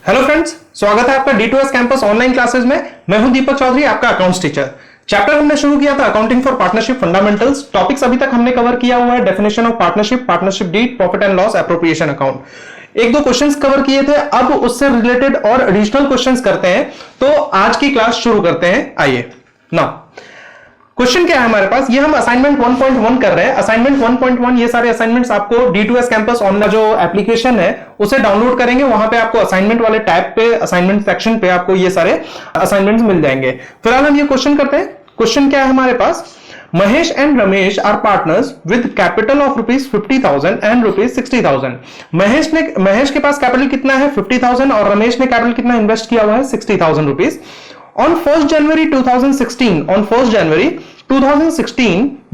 Hello friends, स्वागत है आपका D2S कैंपस ऑनलाइन क्लासेस में। मैं हूं दीपक चौधरी, आपका अकाउंट्स टीचर। चैप्टर हमने शुरू किया था accounting for partnership fundamentals. Topics अभी तक हमने कवर किया हुआ है definition of partnership, partnership deed, profit and loss, appropriation account. एक दो क्वेश्चंस कवर किए थे, अब उससे रिलेटेड और एडिशनल क्वेश्चंस करते हैं। तो आज की क्लास शुरू करते हैं। आइए ना, क्वेश्चन क्या है हमारे पास, ये हम असाइनमेंट 1.1 कर रहे हैं। असाइनमेंट 1.1 ये सारे असाइनमेंट्स आपको D2S कैंपस ऑनलाइन जो एप्लीकेशन है उसे डाउनलोड करेंगे, वहां पे आपको असाइनमेंट वाले टैब पे, असाइनमेंट सेक्शन पे आपको ये सारे असाइनमेंट्स मिल जाएंगे। फिलहाल हम ये क्वेश्चन करते हैं। क्वेश्चन क्या है हमारे पास, Mahesh and Ramesh are partners with capital of ₹50,000 and ₹60,000। Mahesh के पास कैपिटल कितना है 50,000 और रमेश ने कैपिटल कितना इन्वेस्ट किया हुआ है ₹60,000। On 1st January 2016,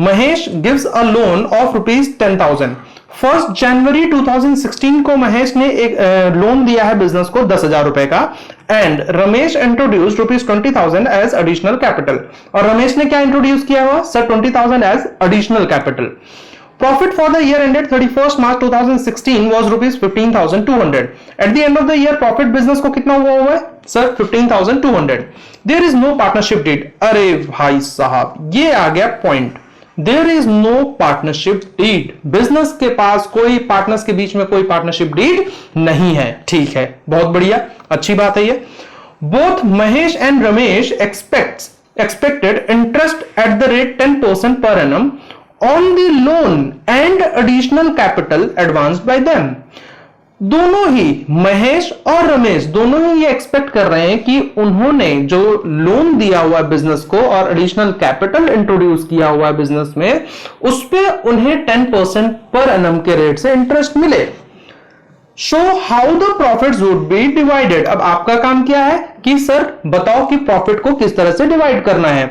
Mahesh gives a loan of ₹10,000. 1st January 2016 को महेश ने एक लोन दिया है बिजनेस को 10,000 रुपए का, and Ramesh introduced ₹20,000 as additional capital. और रमेश ने क्या इंट्रोड्यूस किया हुआ sir 20,000 as additional capital. Profit for the year ended 31st March 2016 was ₹15,200. At the end of the year, profit business को कितना हुआ है sir 15,200. There is no partnership deed. अरे भाई साहब, ये आ गया point. There is no partnership deed. Business के पास कोई पार्टनर्स के बीच में कोई पार्टनरशिप डीड नहीं है। ठीक है, बहुत बढ़िया, अच्छी बात है ये। Both Mahesh and Ramesh expected interest at the rate 10% per annum on the loan and additional capital advanced by them. दोनों ही महेश और रमेश दोनों ही ये एक्सपेक्ट कर रहे हैं कि उन्होंने जो लोन दिया हुआ है बिजनेस को और एडिशनल कैपिटल इंट्रोड्यूस किया हुआ है बिजनेस में, उस पे उन्हें 10% पर एनम के रेट से इंटरेस्ट मिले। Show how the profits would be divided. अब आपका काम क्या है कि सर बताओ कि प्रॉफिट को किस तरह से डिवाइड करना है,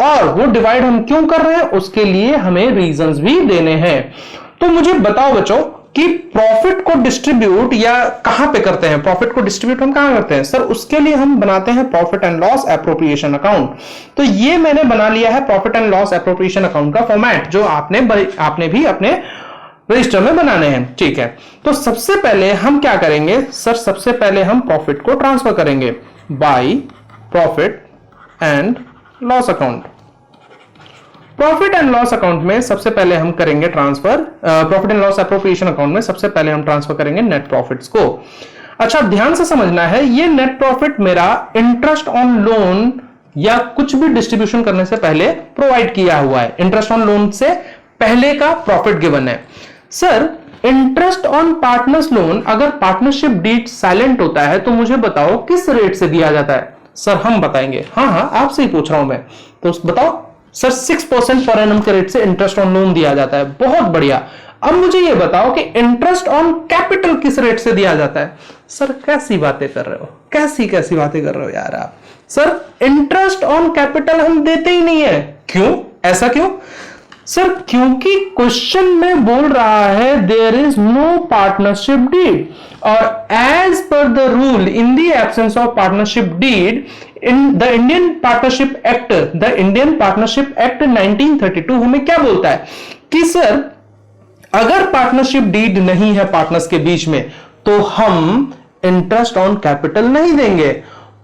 और वो डिवाइड हम क्यों कर रहे हैं उसके लिए हमें रीजंस भी देने हैं। तो मुझे बताओ बच्चों कि प्रॉफिट को डिस्ट्रीब्यूट या कहां पे करते हैं, प्रॉफिट को डिस्ट्रीब्यूट हम कहां करते हैं सर, उसके लिए हम बनाते हैं profit and loss appropriation account. तो ये मैंने बना लिया है profit and loss appropriation account का फॉर्मेट, जो आपने भी अपने रजिस्टर में बनाने हैं। ठीक है, तो सबसे पहले हम क्या करेंगे सर, सबसे पहले हम प्रॉफिट को ट्रांसफर करेंगे by profit and loss account. Profit and loss account में सबसे पहले हम करेंगे transfer, profit and loss appropriation account में सबसे पहले हम ट्रांसफर करेंगे नेट प्रॉफिट्स को। अच्छा, ध्यान से समझना है, ये नेट प्रॉफिट मेरा इंटरेस्ट ऑन लोन या कुछ भी डिस्ट्रीब्यूशन करने से पहले प्रोवाइड किया हुआ है। इंटरेस्ट ऑन लोन से पहले का प्रॉफिट गिवन है। Sir interest on partners loan, अगर पार्टनरशिप डीड साइलेंट होता है तो मुझे बताओ किस रेट से दिया जाता है। सर हम बताएंगे, हाँ आपसे ही पूछ रहा हूं मैं, तो बताओ सर 6% पर एनम के रेट से इंटरेस्ट ऑन लोन दिया जाता है। बहुत बढ़िया। अब मुझे यह बताओ कि इंटरेस्ट ऑन कैपिटल किस रेट से दिया जाता है। सर कैसी बातें कर रहे हो, कैसी बातें कर रहे हो यार आप। सर इंटरेस्ट ऑन कैपिटल हम देते ही नहीं है। क्यों, ऐसा क्यों सर? क्योंकि क्वेश्चन में बोल रहा है there is no partnership deed, और as per the rule in the absence of partnership deed in the Indian Partnership Act 1932 हमें क्या बोलता है कि सर अगर पार्टनरशिप डीड नहीं है पार्टनर्स के बीच में तो हम इंटरेस्ट ऑन कैपिटल नहीं देंगे,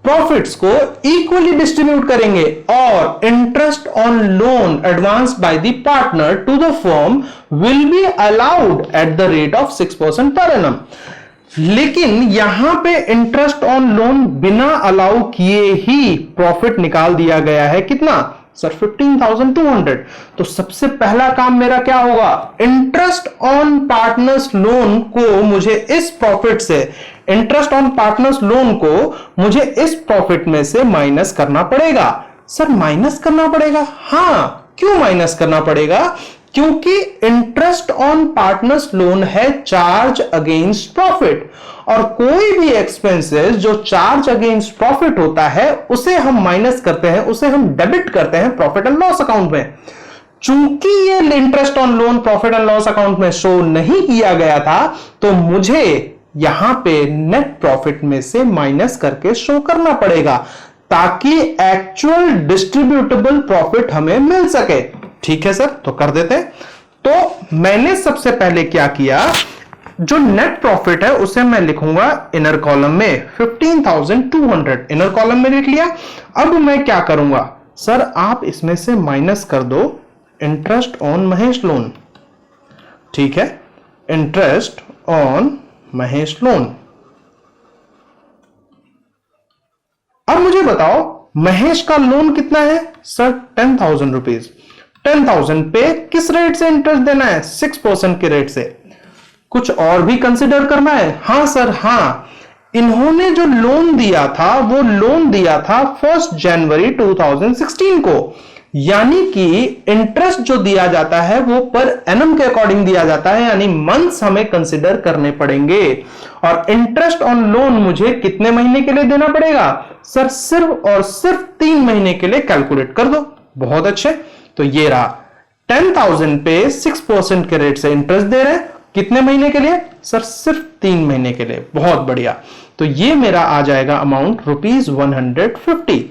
प्रॉफिट्स को इक्वली डिस्ट्रीब्यूट करेंगे, और interest on loan advance by the partner to the firm will be allowed at the rate of 6% per annum. लेकिन यहां पे इंटरेस्ट ऑन लोन बिना अलाउ किए ही प्रॉफिट निकाल दिया गया है। कितना सर 15,200। तो सबसे पहला काम मेरा क्या होगा, इंटरेस्ट ऑन पार्टनर्स लोन को मुझे इस प्रॉफिट से, इंटरेस्ट ऑन पार्टनर्स लोन को मुझे इस प्रॉफिट में से माइनस करना पड़ेगा। सर माइनस करना पड़ेगा, हां क्यों माइनस करना पड़ेगा, क्योंकि इंटरेस्ट ऑन पार्टनर्स लोन है चार्ज अगेंस्ट प्रॉफिट, और कोई भी एक्सपेंसेस जो चार्ज अगेंस्ट प्रॉफिट होता है उसे हम माइनस करते हैं, उसे हम डेबिट करते हैं प्रॉफिट एंड लॉस अकाउंट में। चूंकि ये interest on loan profit and loss account में शो नहीं किया गया था, तो मुझे यहां पे नेट प्रॉफिट में से माइनस करके शो करना पड़ेगा, ताकि एक्चुअल डिस्ट्रीब्यूटेबल प्रॉफिट हमें मिल सके। ठीक है सर, तो कर देते। तो मैंने सबसे पहले क्या किया, जो नेट प्रॉफिट है उसे मैं लिखूंगा इनर कॉलम में 15,200 इनर कॉलम में लिख लिया। अब मैं क्या करूंगा सर, आप इसमें से माइनस कर दो इंटरेस्ट ऑन महेश लोन। ठीक है, इंटरेस्ट ऑन महेश लोन। अब मुझे बताओ महेश का लोन कितना है सर, 10,000 रुपीज। 10,000 पे किस रेट से इंटरेस्ट देना है, 6% के रेट से। कुछ और भी कंसिडर करना है? हां सर हाँ, इन्होंने जो लोन दिया था वो लोन दिया था 1 जनवरी 2016 को, यानी कि इंटरेस्ट जो दिया जाता है वो पर एनम के अकॉर्डिंग दिया जाता है, यानी मंथ्स हमें कंसिडर करने पड़ेंगे। और इंटरेस्ट ऑन लोन मुझे कितने महीने के लिए देना पड़ेगा सर, सिर्फ और सिर्फ 3 महीने के लिए कैलकुलेट कर दो। बहुत अच्छे, तो ये रहा 10,000 पे 6% के रेट से इंटरेस्ट दे रहे हैं, कितने महीने के लिए सर, सिर्फ 3 महीने के लिए। बहुत बढ़िया, तो ये मेरा आ जाएगा अमाउंट ₹150।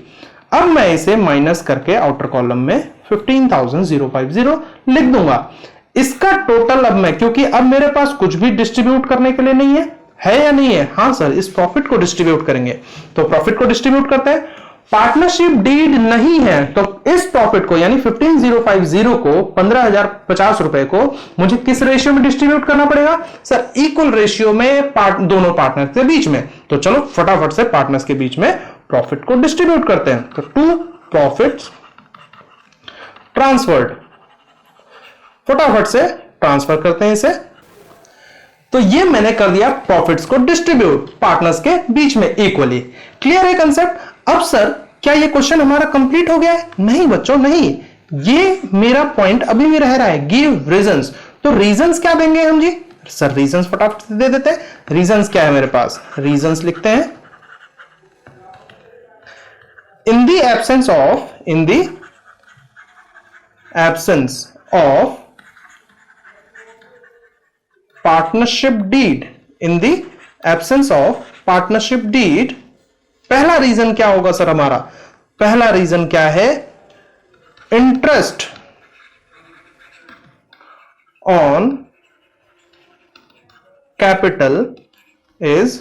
अब मैं इसे माइनस करके आउटर कॉलम में 15,050 लिख दूंगा। इसका टोटल अब मैं, क्योंकि अब मेरे पास कुछ भी डिस्ट्रीब्यूट करने के लिए नहीं है या नहीं है? हां सर, इस प्रॉफिट को डिस्ट्रीब्यूट करेंगे, तो प्रॉफिट को डिस्ट्रीब्यूट करते हैं। पार्टनरशिप डीड नहीं है तो इस प्रॉफिट को यानी 15,050 को 15,050 रुपए को मुझे किस रेशियो में डिस्ट्रीब्यूट करना पड़ेगा सर, इक्वल रेशियो में दोनों पार्टनर के बीच में। तो चलो फटाफट से पार्टनर्स के बीच में प्रॉफिट को डिस्ट्रीब्यूट करते हैं। तो 2 प्रॉफिट्स ट्रांसफर्ड, फटाफट से ट्रांसफर करते हैं इसे। तो ये मैंने कर दिया प्रॉफिट्स को डिस्ट्रीब्यूट पार्टनर्स के बीच में इक्वली। क्लियर है कंसेप्ट? अब सर क्या ये क्वेश्चन हमारा कंप्लीट हो गया है? नहीं बच्चों नहीं, ये मेरा पॉइंट अभी भी रह रहा है, गिव रीजंस। तो रीजंस क्या देंगे हम जी सर, रीजंस फटाफट से दे देते हैं। रीजंस क्या है मेरे पास, रीजंस लिखते हैं। In the absence of partnership deed, in the absence of partnership deed, पहला रीजन क्या होगा सर हमारा? पहला रीजन क्या है, interest on capital is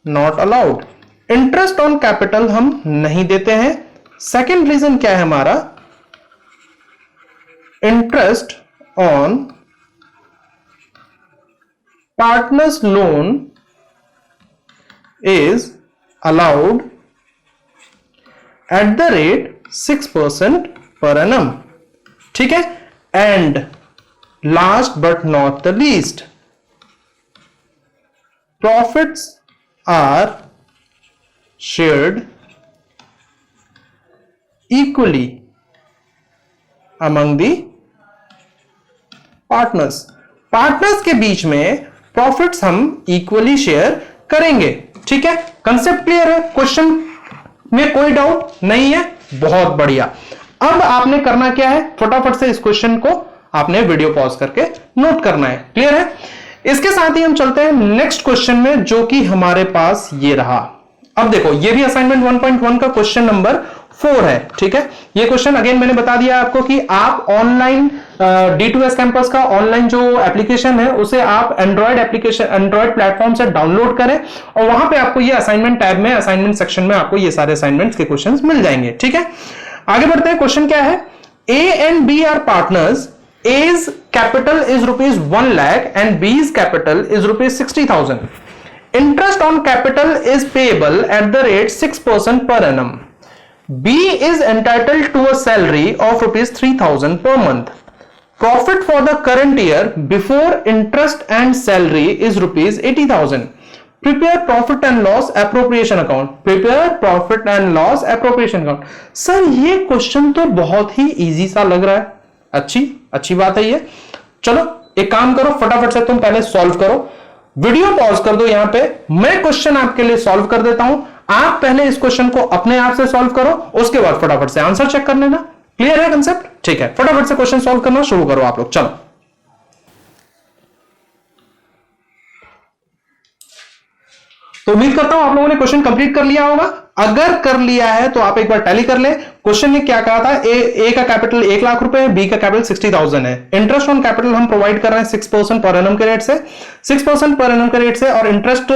not allowed. Interest on capital हम नहीं देते हैं। सेकेंड रीजन क्या है हमारा, interest on partners loan is allowed at the rate 6% per annum। ठीक है, and last but not the least, profits are shared equally among the partners। Partners के बीच में प्रॉफिट्स हम इक्वली शेयर करेंगे। ठीक है, कंसेप्ट क्लियर है? क्वेश्चन में कोई डाउट नहीं है? बहुत बढ़िया। अब आपने करना क्या है, फटाफट से इस क्वेश्चन को आपने वीडियो पॉज करके नोट करना है। क्लियर है? इसके साथ ही हम चलते हैं नेक्स्ट क्वेश्चन में, जो कि हमारे पास ये रहा। अब देखो, ये भी असाइनमेंट 1.1 का क्वेश्चन नंबर 4 है। ठीक है, ये क्वेश्चन अगेन मैंने बता दिया आपको कि आप ऑनलाइन D2S कैंपस का ऑनलाइन जो एप्लीकेशन है उसे आप एंड्रॉइड प्लेटफॉर्म से डाउनलोड करें, और वहां पे आपको ये असाइनमेंट टैब में, असाइनमेंट सेक्शन में आपको ये सारे असाइनमेंट्स के क्वेश्चंस मिल जाएंगे। ठीक है, आगे बढ़ते हैं। क्वेश्चन क्या है, A and B are partners, A's capital is ₹1 lakh and B's capital is ₹60,000. Interest on capital is payable at the rate 6% per annum. B is entitled to a salary of ₹3,000 per month. Profit for the current year before interest and salary is ₹80,000. Prepare profit and loss appropriation account. Prepare profit and loss appropriation account. Sir ये question तो बहुत ही easy सा लग रहा है। अच्छी बात है ये। चलो एक काम करो, फटाफट से तुम पहले सॉल्व करो, वीडियो पॉज कर दो यहां पे, मैं क्वेश्चन आपके लिए सॉल्व कर देता हूं। आप पहले इस क्वेश्चन को अपने आप से सॉल्व करो, उसके बाद फटाफट से आंसर चेक कर लेना। क्लियर है कंसेप्ट? ठीक है, फटाफट से क्वेश्चन सॉल्व करना शुरू करो आप लोग। चलो तो उम्मीद करता हूं आप लोगों ने क्वेश्चन कंप्लीट कर लिया होगा। अगर कर लिया है तो आप एक बार टैली कर ले। क्वेश्चन ने क्या कहा था, ए का कैपिटल 1 लाख रुपए है, बी का कैपिटल 60,000 है। इंटरेस्ट ऑन कैपिटल हम प्रोवाइड कर रहे हैं 6% पर एनम के रेट से, 6% पर एनम के रेट से, और इंटरेस्ट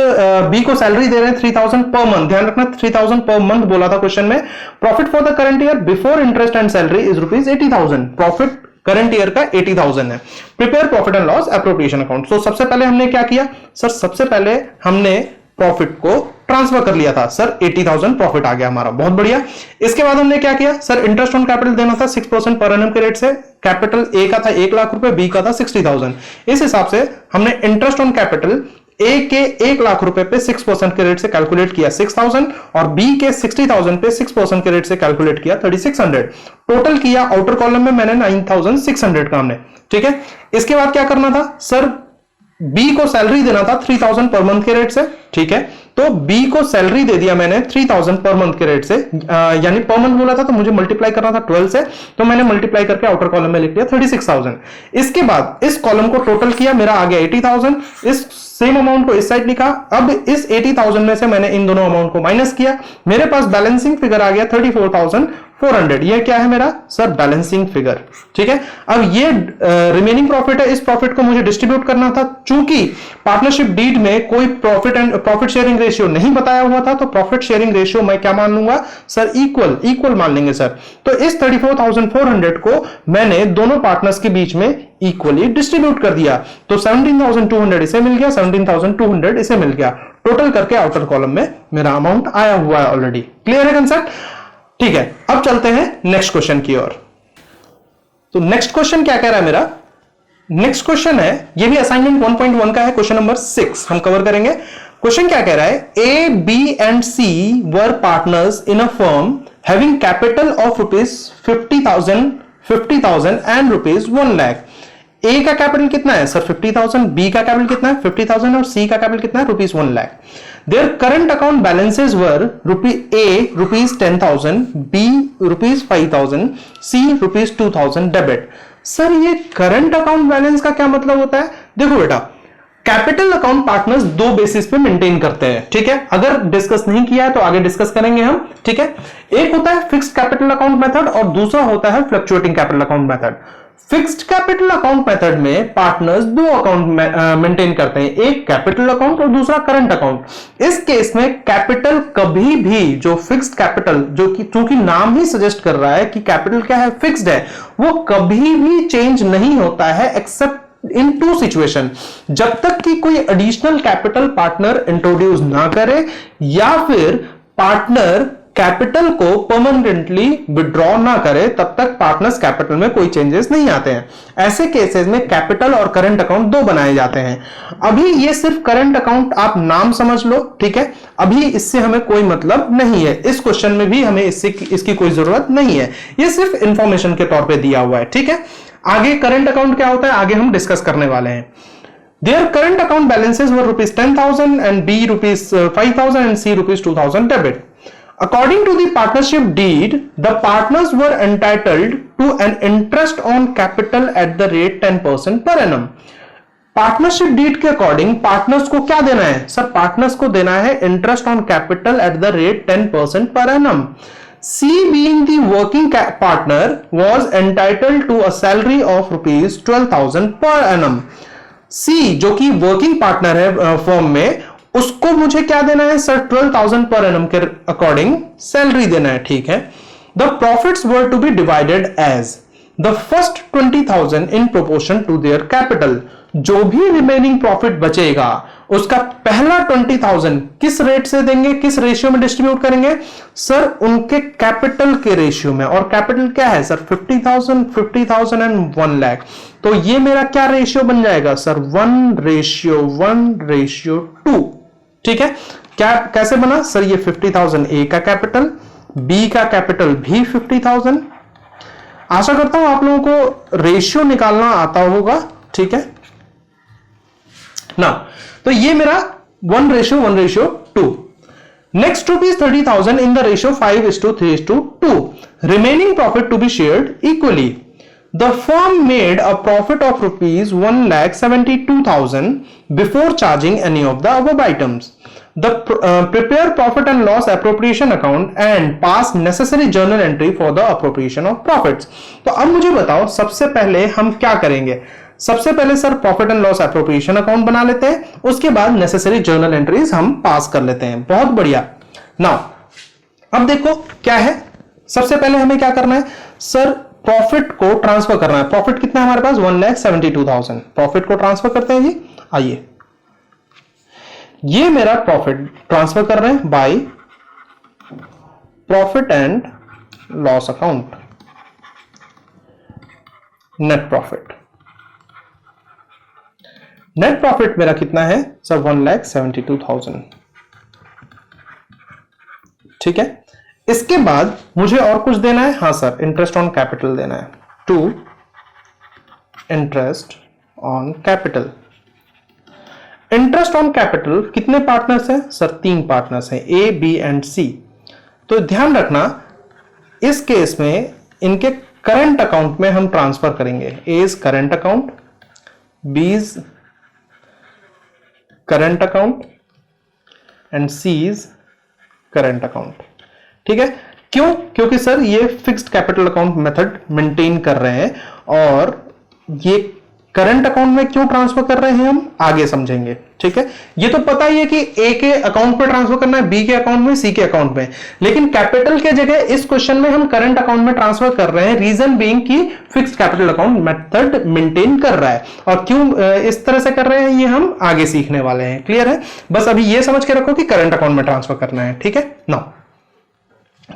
बी को सैलरी दे रहे हैं 3,000 पर मंथ। ध्यान रखना 3,000 पर मंथ बोला था क्वेश्चन में। Profit for the current year before interest and salary is ₹80,000। Profit current year का 80,000 है। Prepare profit and loss appropriation account. तो सबसे पहले हमने क्या किया सर, सबसे पहले हमने प्रॉफिट को ट्रांसफर कर लिया था सर, 80,000 प्रॉफिट आ गया हमारा, बहुत बढ़िया। इसके बाद हमने क्या किया सर, इंटरेस्ट ऑन कैपिटल देना था 6% पर एनम के रेट से। कैपिटल ए का था 1 लाख रुपए, बी का था 60,000। इस हिसाब से हमने इंटरेस्ट ऑन कैपिटल ए के 1 लाख रुपए पे 6% के रेट से कैलकुलेट किया 6,000, और बी के 60,000 पे 6% के रेट से कैलकुलेट किया 3,600। टोटल किया आउटर कॉलम में मैंने 9,600 का हमने, ठीक है। इसके बाद क्या करना था सर, बी को सैलरी देना था 3,000 पर मंथ के रेट से, ठीक है। तो बी को सैलरी दे दिया मैंने 3,000 पर मंथ के रेट से, यानी पर मंथ बोला था तो मुझे मल्टीप्लाई करना था 12 से, तो मैंने मल्टीप्लाई करके आउटर कॉलम में लिख दिया 36,000। इसके बाद इस कॉलम को टोटल किया, मेरा आ गया 80,000। इस सेम अमाउंट को इस साइड लिखा। अब इस 80,000 में से मैंने इन दोनों अमाउंट को माइनस किया, मेरे पास बैलेंसिंग फिगर आ गया 34,400। ये क्या है मेरा सर, बैलेंसिंग फिगर, ठीक है। अब ये रिमेनिंग प्रॉफिट है, इस प्रॉफिट को मुझे डिस्ट्रीब्यूट करना था। चूंकि पार्टनरशिप डीड में कोई प्रॉफिट शेयरिंग रेशियो नहीं बताया हुआ था, तो प्रॉफिट शेयरिंग रेशियो मैं क्या मान लूंगा सर, इक्वल मान लेंगे सर। तो इस 34,400 को मैंने दोनों पार्टनर्स के बीच में इक्वली डिस्ट्रीब्यूट कर दिया। तो 17,200 इसे मिल गया, 17,200 इसे मिल गया। टोटल करके आउटर कॉलम में मेरा अमाउंट आया हुआ है ऑलरेडी। क्लियर है कंसेप्ट, ठीक है। अब चलते हैं नेक्स्ट क्वेश्चन की ओर। तो नेक्स्ट क्वेश्चन क्या कह रहा है मेरा, नेक्स्ट क्वेश्चन है, ये भी असाइनमेंट 1.1 का है, क्वेश्चन नंबर 6 हम कवर करेंगे। क्वेश्चन क्या कह रहा है, A, B and C were partners in a firm having capital of ₹50,000 and ₹1 lakh. A का कैपिटल कितना है सर, 50,000, बी का कैपिटल कितना है 50,000, और सी का कैपिटल कितना है ₹1 lakh. Their current account balances were A ₹10,000, B ₹5,000, C ₹2,000 debit. Sir ये करंट अकाउंट बैलेंस का क्या मतलब होता है, देखो बेटा, कैपिटल अकाउंट पार्टनर्स दो बेसिस पे मेंटेन करते हैं, ठीक है। अगर डिस्कस नहीं किया है तो आगे डिस्कस करेंगे हम, ठीक है। एक होता है फिक्स्ड कैपिटल अकाउंट मेथड और दूसरा होता है fluctuating capital account method. Fixed capital account method में पार्टनर्स दो अकाउंट मेंटेन करते हैं, एक कैपिटल अकाउंट और दूसरा करंट अकाउंट। इस केस में कैपिटल कभी भी, जो फिक्स्ड कैपिटल, जो कि चूंकि नाम ही सजेस्ट कर रहा है कि कैपिटल क्या है, फिक्स्ड है, वो कभी भी चेंज नहीं होता है एक्सेप्ट इन 2 सिचुएशन। जब तक कि कोई एडिशनल कैपिटल पार्टनर इंट्रोड्यूस ना करे या फिर पार्टनर कैपिटल को परमानेंटली विड्रॉ ना करे, तब तक पार्टनर्स कैपिटल में कोई चेंजेस नहीं आते हैं। ऐसे केसेस में कैपिटल और करंट अकाउंट दो बनाए जाते हैं। अभी ये सिर्फ करंट अकाउंट आप नाम समझ लो, ठीक है। अभी इससे हमें कोई मतलब नहीं है, इस क्वेश्चन में भी हमें इसकी कोई जरूरत नहीं है, ये सिर्फ इंफॉर्मेशन के तौर पर दिया हुआ है, ठीक है। आगे करंट अकाउंट क्या होता है आगे हम डिस्कस करने वाले हैं। Their current account balances were ₹10,000 and B ₹5,000 and C ₹2,000 debit. According to the partnership deed, the partners were entitled to an interest on capital at the rate 10% per annum. Partnership deed के according partners को क्या देना है sir, partners को देना है interest on capital at the rate 10% per annum. C being the working partner was entitled to a salary of ₹12,000 per annum. सी जो कि वर्किंग पार्टनर है फर्म में, उसको मुझे क्या देना है सर, 12,000 पर एनम के अकॉर्डिंग सैलरी देना है, ठीक है। The profits were to be divided as the first 20,000 in proportion to their capital. जो भी रिमेनिंग प्रॉफिट बचेगा उसका पहला 20,000 किस रेट से देंगे, किस रेशियो में डिस्ट्रीब्यूट करेंगे सर, उनके कैपिटल के रेशियो में। और कैपिटल क्या है सर, 50,000 एंड 1 लाख। तो ये मेरा क्या रेशियो बन जाएगा सर, 1:1:2, ठीक है। क्या कैसे बना सर, ये 50,000 ए का कैपिटल, बी का कैपिटल भी 50,000। आशा करता हूं आप लोगों को रेशियो निकालना आता होगा, ठीक है ना। तो ये मेरा 1:1:2। Next ₹30,000 in the ratio 5:3:2. Remaining profit to be shared equally. The firm made a profit of ₹1,72,000 before charging any of the above items. The prepare profit and loss appropriation account and pass necessary journal entry for the appropriation of profits. तो अब मुझे बताओ सबसे पहले हम क्या करेंगे। सबसे पहले sir profit and loss appropriation account बना लेते हैं, उसके बाद नेसेसरी जर्नल एंट्रीज हम पास कर लेते हैं। बहुत बढ़िया। नाउ अब देखो क्या है, सबसे पहले हमें क्या करना है सर, प्रॉफिट को ट्रांसफर करना है। प्रॉफिट कितना है हमारे पास 1,72,000। प्रॉफिट को ट्रांसफर करते हैं जी। आइए, ये मेरा प्रॉफिट ट्रांसफर कर रहे हैं by profit and loss account, net profit. Net profit मेरा कितना है सर 1,72,000। ठीक है, इसके बाद मुझे और कुछ देना है। हाँ सर, इंटरेस्ट ऑन कैपिटल देना है, to interest on capital. Interest on capital कितने पार्टनर्स हैं सर? 3 पार्टनर्स हैं, ए, बी एंड सी। तो ध्यान रखना इस केस में इनके करंट अकाउंट में हम ट्रांसफर करेंगे। A is current account, B is current account and C is current account. ठीक है, क्यों? क्योंकि सर ये fixed capital account method maintain कर रहे हैं, और ये करंट अकाउंट में क्यों ट्रांसफर कर रहे हैं हम आगे समझेंगे। ठीक है, ये तो पता ही है कि ए के अकाउंट पे ट्रांसफर करना है, बी के अकाउंट में, सी के अकाउंट में, लेकिन कैपिटल के जगह इस क्वेश्चन में हम करंट अकाउंट में ट्रांसफर कर रहे हैं। रीजन बीइंग कि fixed capital account method maintain कर रहा है, और क्यों इस तरह से कर रहे हैं ये हम आगे सीखने वाले हैं। क्लियर है? बस अभी ये समझ के रखो कि करंट अकाउंट में ट्रांसफर करना है। ठीक है ना,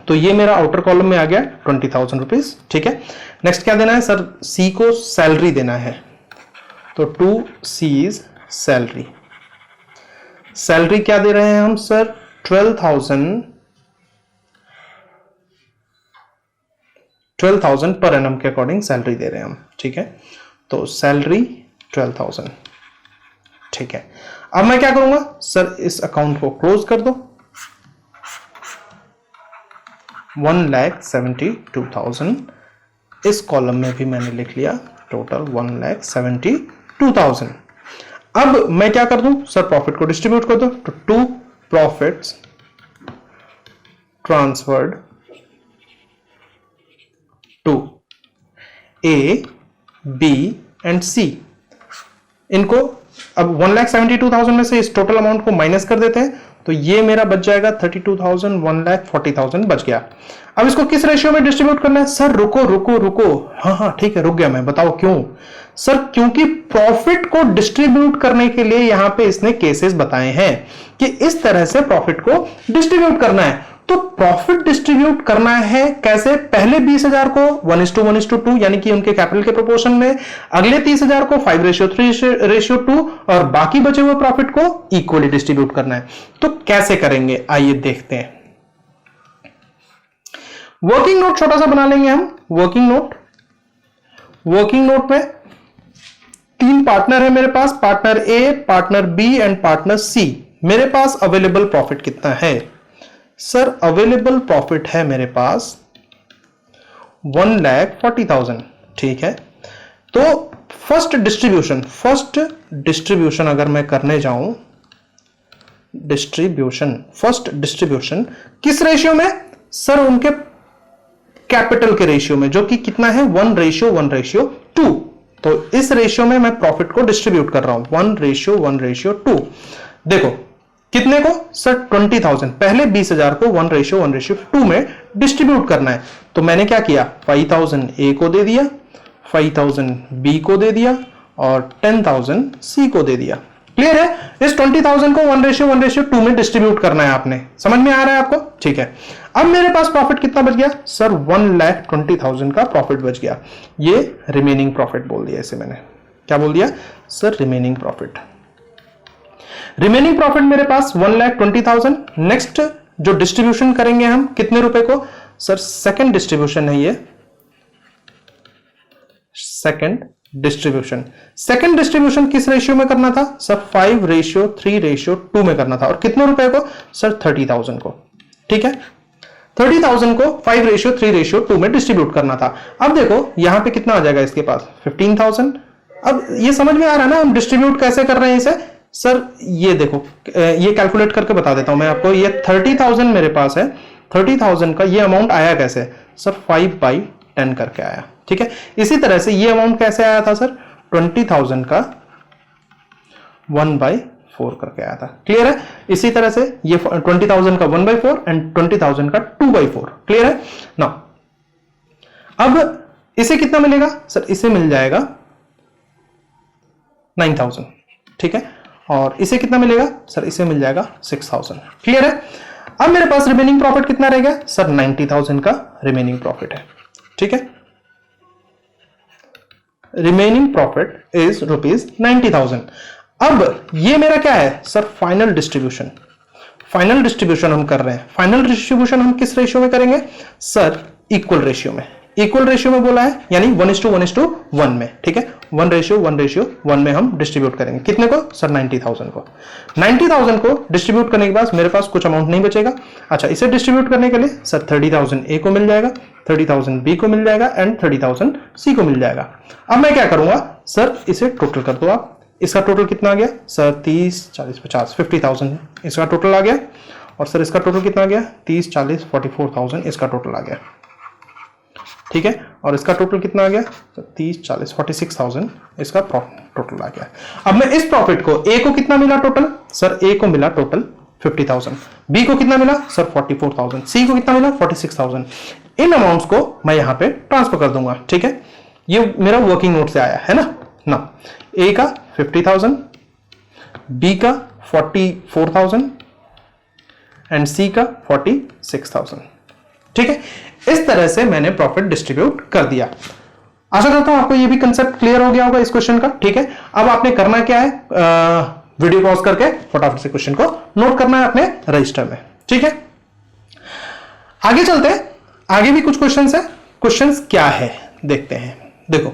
तो ये मेरा आउटर कॉलम में आ गया 20,000 रुपीज। ठीक है, नेक्स्ट क्या देना है सर? सी को सैलरी देना है, तो 2C इज सैलरी। सैलरी क्या दे रहे हैं हम सर? 12,000 पर एनम के अकॉर्डिंग सैलरी दे रहे हैं हम। ठीक है, तो सैलरी 12,000। ठीक है, अब मैं क्या करूंगा सर? इस अकाउंट को क्लोज कर दो। 1,72,000 इस कॉलम में भी मैंने लिख लिया, टोटल 1,72,000। अब मैं क्या कर दूं सर? प्रॉफिट को डिस्ट्रीब्यूट कर दो, तो 2 profits transferred to A, B and C. इनको अब 1,72,000 में से इस टोटल अमाउंट को माइनस कर देते हैं, तो ये मेरा बच जाएगा 32,000, 1,40,000 बच गया। अब इसको किस रेशियो में डिस्ट्रीब्यूट करना है सर? रुको रुको रुको, हाँ ठीक है, रुक गया मैं, बताओ क्यों सर? क्योंकि प्रॉफिट को डिस्ट्रीब्यूट करने के लिए यहां पे इसने केसेस बताए हैं कि इस तरह से प्रॉफिट को डिस्ट्रीब्यूट करना है। तो प्रॉफिट डिस्ट्रीब्यूट करना है कैसे? पहले 20,000 को 1:1:2 यानी कि उनके कैपिटल के प्रोपोर्शन में, अगले 30,000 को 5:3:2 और बाकी बचे हुए प्रॉफिट को इक्वली डिस्ट्रीब्यूट करना है। तो कैसे करेंगे आइए देखते हैं। वर्किंग नोट छोटा सा बना लेंगे हम। वर्किंग नोट में 3 पार्टनर है मेरे पास, partner A, partner B and partner C. मेरे पास अवेलेबल प्रॉफिट कितना है सर? अवेलेबल प्रॉफिट है मेरे पास 1,40,000। ठीक है, तो फर्स्ट डिस्ट्रीब्यूशन अगर मैं करने जाऊं, फर्स्ट डिस्ट्रीब्यूशन किस रेशियो में सर? उनके कैपिटल के रेशियो में, जो कि कितना है 1:1:2। तो इस रेशियो में मैं प्रॉफिट को डिस्ट्रीब्यूट कर रहा हूं 1:1:2। देखो कितने को सर? 20,000। पहले 20,000 को 1:1:2 में डिस्ट्रीब्यूट करना है। तो मैंने क्या किया? 5,000 ए को दे दिया, 5,000 बी को दे दिया और 10,000 सी को दे दिया। क्लियर है? इस 20,000 को 1:1:2 में डिस्ट्रीब्यूट करना है आपने। समझ में आ रहा है आपको? ठीक है, अब मेरे पास प्रॉफिट कितना बच गया सर? 1,20,000 का प्रॉफिट बच गया। ये रिमेनिंग प्रॉफिट बोल दिया इसे मैंने। क्या बोल दिया sir? Remaining profit. Remaining profit मेरे पास 1,20,000। नेक्स्ट जो डिस्ट्रीब्यूशन करेंगे हम कितने रुपए को सर? सेकंड डिस्ट्रीब्यूशन है ये, सेकंड डिस्ट्रीब्यूशन किस रेशियो में करना था सर? 5:3:2 में करना था। और कितने रुपए को सर? 30,000 को। ठीक है, 30,000 को 5:3:2 में डिस्ट्रीब्यूट करना था। अब देखो यहां पे कितना आ जाएगा इसके पास? 15,000। अब ये समझ में आ रहा है ना हम डिस्ट्रीब्यूट कैसे कर रहे हैं इसे? सर ये देखो, ये कैलकुलेट करके बता देता हूं मैं आपको। ये 30,000 मेरे पास है, 30,000 का ये अमाउंट आया कैसे सर, 5/10 करके आया, ठीक है। इसी तरह से ये अमाउंट कैसे आया था सर, 20,000 का 1/4 करके आया था, क्लियर है। इसी तरह से ये 20,000 का 1/4 एंड 20,000 का 2/4, क्लियर है ना। अब इसे कितना मिलेगा सर, इसे मिल जाएगा 9,000, ठीक है। और इसे कितना मिलेगा सर, इसे मिल जाएगा 6,000, क्लियर है। अब मेरे पास रिमेनिंग प्रॉफिट कितना रह गया सर, 90,000 का रिमेनिंग प्रॉफिट है, ठीक है। Remaining profit is ₹90,000। अब ये मेरा क्या है sir, final distribution. Final distribution हम कर रहे हैं। फाइनल डिस्ट्रीब्यूशन हम किस रेशियो में करेंगे सर, इक्वल रेशियो में। इक्वल रेशियो में बोला है, यानी 1:1:1 में, ठीक है। 1:1:1 में हम डिस्ट्रीब्यूट करेंगे। कितने को सर, 90,000 को। 90,000 को डिस्ट्रीब्यूट करने के बाद मेरे पास कुछ अमाउंट नहीं बचेगा। अच्छा, इसे डिस्ट्रीब्यूट करने के लिए सर 30,000 ए को मिल जाएगा, 30,000 बी को मिल जाएगा एंड 30,000 सी को मिल जाएगा। अब मैं क्या करूंगा सर, इसे टोटल कर दो आप। इसका टोटल कितना आ गया सर, 30, 40, 50, 50,000 इसका टोटल आ गया। और सर इसका टोटल कितना आ गया, 30, 40, 44,000 इसका टोटल आ गया, ठीक है। और इसका टोटल कितना आ गया, 30, 40, 46,000 इसका टोटल आ गया। अब मैं इस प्रॉफिट को, ए को कितना मिला टोटल सर, ए को मिला टोटल 50,000, बी को कितना मिला सर 44,000, सी को कितना मिला 46,000। इन अमाउंट्स को मैं यहां पे ट्रांसफर कर दूंगा, ठीक है। ये मेरा वर्किंग नोट से आया है ना। ए का 50,000, बी का 44,000 एंड सी का 46,000, ठीक है। इस तरह से मैंने प्रॉफिट डिस्ट्रीब्यूट कर दिया। आशा करता हूं आपको ये भी कंसेप्ट क्लियर हो गया होगा इस क्वेश्चन का, ठीक है। अब आपने करना क्या है, वीडियो पॉज करके फटाफट से क्वेश्चन को नोट करना है अपने रजिस्टर में, ठीक है। आगे चलते हैं, आगे भी कुछ क्वेश्चंस है। क्वेश्चंस क्या है देखते हैं। देखो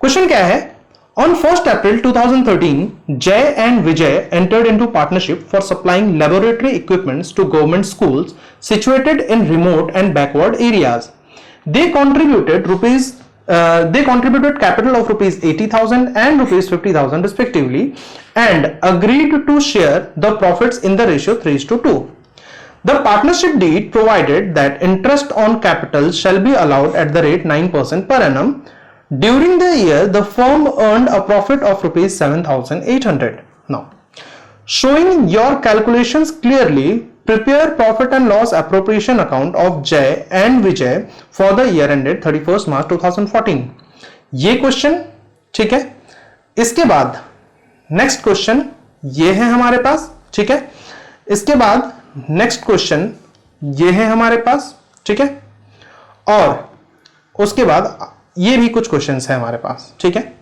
क्वेश्चन क्या है, On 1st April 2013, Jay and Vijay entered into partnership for supplying laboratory equipments to government schools situated in remote and backward areas. They contributed capital of ₹80,000 and ₹50,000 respectively, and agreed to share the profits in the ratio 3:2. The partnership deed provided that interest on capital shall be allowed at the rate 9% per annum. During the year, the firm earned a profit of ₹7,800. Now, showing your calculations clearly, prepare profit and loss appropriation account of Jay and Vijay for the year ended 31st March 2014. ये question, ठीक है। इसके बाद next question ये है हमारे पास, ठीक है। इसके बाद नेक्स्ट क्वेश्चन ये है हमारे पास, ठीक है। और उसके बाद ये भी कुछ क्वेश्चंस है हमारे पास, ठीक है।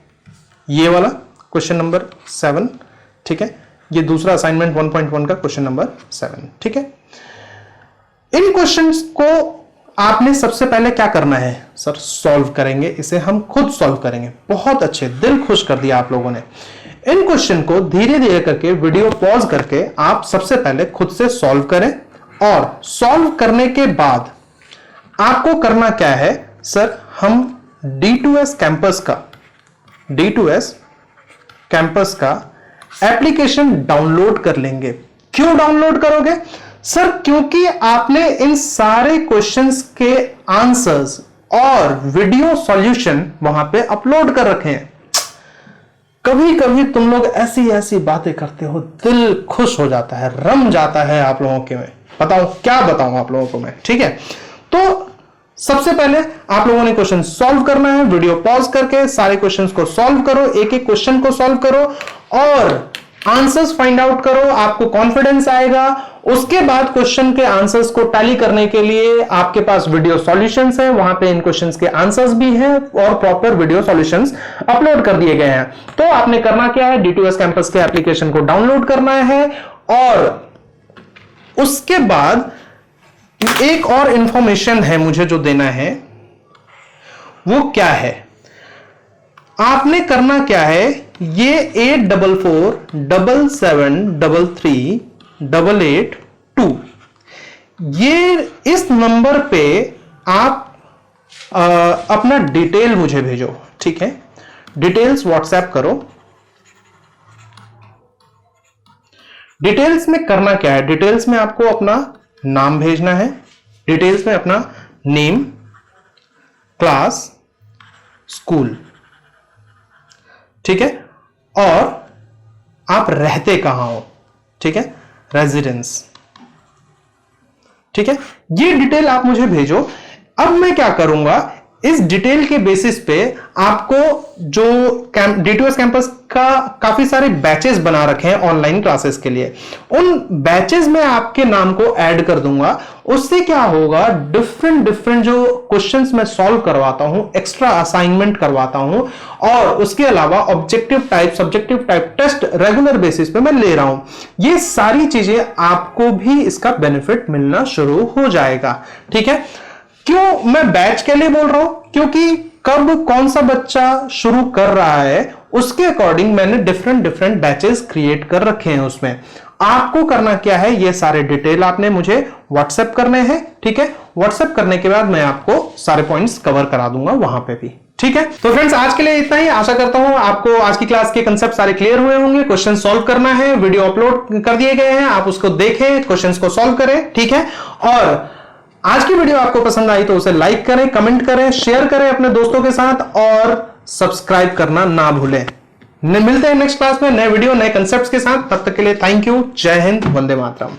ये वाला क्वेश्चन नंबर 7, ठीक है। ये दूसरा असाइनमेंट 1.1 का क्वेश्चन नंबर 7, ठीक है। इन क्वेश्चंस को आपने सबसे पहले क्या करना है सर, सॉल्व करेंगे। इसे हम खुद सॉल्व करेंगे। बहुत अच्छे, दिल खुश कर दिया आप लोगों ने। इन क्वेश्चन को धीरे धीरे करके वीडियो पॉज करके आप सबसे पहले खुद से सॉल्व करें, और सॉल्व करने के बाद आपको करना क्या है सर, हम D2S कैंपस का एप्लीकेशन डाउनलोड कर लेंगे। क्यों डाउनलोड करोगे सर, क्योंकि आपने इन सारे क्वेश्चंस के आंसर्स और वीडियो सॉल्यूशन वहां पे अपलोड कर रखे हैं। कभी कभी तुम लोग ऐसी ऐसी बातें करते हो, दिल खुश हो जाता है, रम जाता है आप लोगों के में। बताओ क्या बताऊं आप लोगों को मैं, ठीक है। तो सबसे पहले आप लोगों ने क्वेश्चन सॉल्व करना है। वीडियो पॉज करके सारे क्वेश्चंस को सॉल्व करो, एक एक क्वेश्चन को सॉल्व करो और आंसर्स फाइंड आउट करो, आपको कॉन्फिडेंस आएगा। उसके बाद क्वेश्चन के आंसर्स को टैली करने के लिए आपके पास वीडियो सॉल्यूशंस है, वहां पे इन क्वेश्चंस के आंसर्स भी हैं और प्रॉपर वीडियो सॉल्यूशंस अपलोड कर दिए गए हैं। तो आपने करना क्या है, D2S कैंपस के एप्लीकेशन को डाउनलोड करना है। और उसके बाद एक और इंफॉर्मेशन है मुझे जो देना है, वो क्या है, आपने करना क्या है, ये 8447733882 ये इस नंबर पे आप अपना डिटेल मुझे भेजो, ठीक है। डिटेल्स व्हाट्सएप करो, डिटेल्स में करना क्या है, डिटेल्स में आपको अपना नाम भेजना है, डिटेल्स में अपना नेम, क्लास, स्कूल, ठीक है, और आप रहते कहां हो, ठीक है, रेजिडेंस, ठीक है, ये डिटेल आप मुझे भेजो। अब मैं क्या करूंगा, इस डिटेल के बेसिस पे आपको जो DTOS कैंपस का काफी सारे बैचेस बना रखे हैं ऑनलाइन क्लासेस के लिए, उन बैचेस में आपके नाम को ऐड कर दूंगा। उससे क्या होगा, डिफरेंट डिफरेंट जो क्वेश्चंस मैं सॉल्व करवाता हूं, एक्स्ट्रा असाइनमेंट करवाता हूं, और उसके अलावा objective type, subjective type test regular basis पे मैं ले रहा हूं। ये सारी चीजें आपको भी इसका बेनिफिट मिलना शुरू हो जाएगा, ठीक है। क्यों मैं बैच के लिए बोल रहा हूं, क्योंकि कब कौन सा बच्चा शुरू कर रहा है उसके अकॉर्डिंग मैंने डिफरेंट डिफरेंट बैचेस क्रिएट कर रखे हैं। उसमें आपको करना क्या है, ये सारे डिटेल आपने मुझे व्हाट्सएप करने हैं, ठीक है। व्हाट्सएप करने के बाद मैं आपको सारे पॉइंट्स कवर करा दूंगा वहां पे भी, ठीक है। तो फ्रेंड्स आज के लिए इतना ही। आशा करता हूं आपको आज की क्लास के कंसेप्ट सारे क्लियर हुए होंगे। क्वेश्चन सॉल्व करना है, वीडियो अपलोड कर दिए गए हैं, आप उसको देखें, क्वेश्चंस को सॉल्व करें, ठीक है। और आज की वीडियो आपको पसंद आई तो उसे लाइक करें, कमेंट करें, शेयर करें अपने दोस्तों के साथ, और सब्सक्राइब करना ना भूलें। मिलते हैं नेक्स्ट क्लास में नए वीडियो, नए कंसेप्ट्स के साथ। तब तक के लिए थैंक यू। जय हिंद, वंदे मातरम।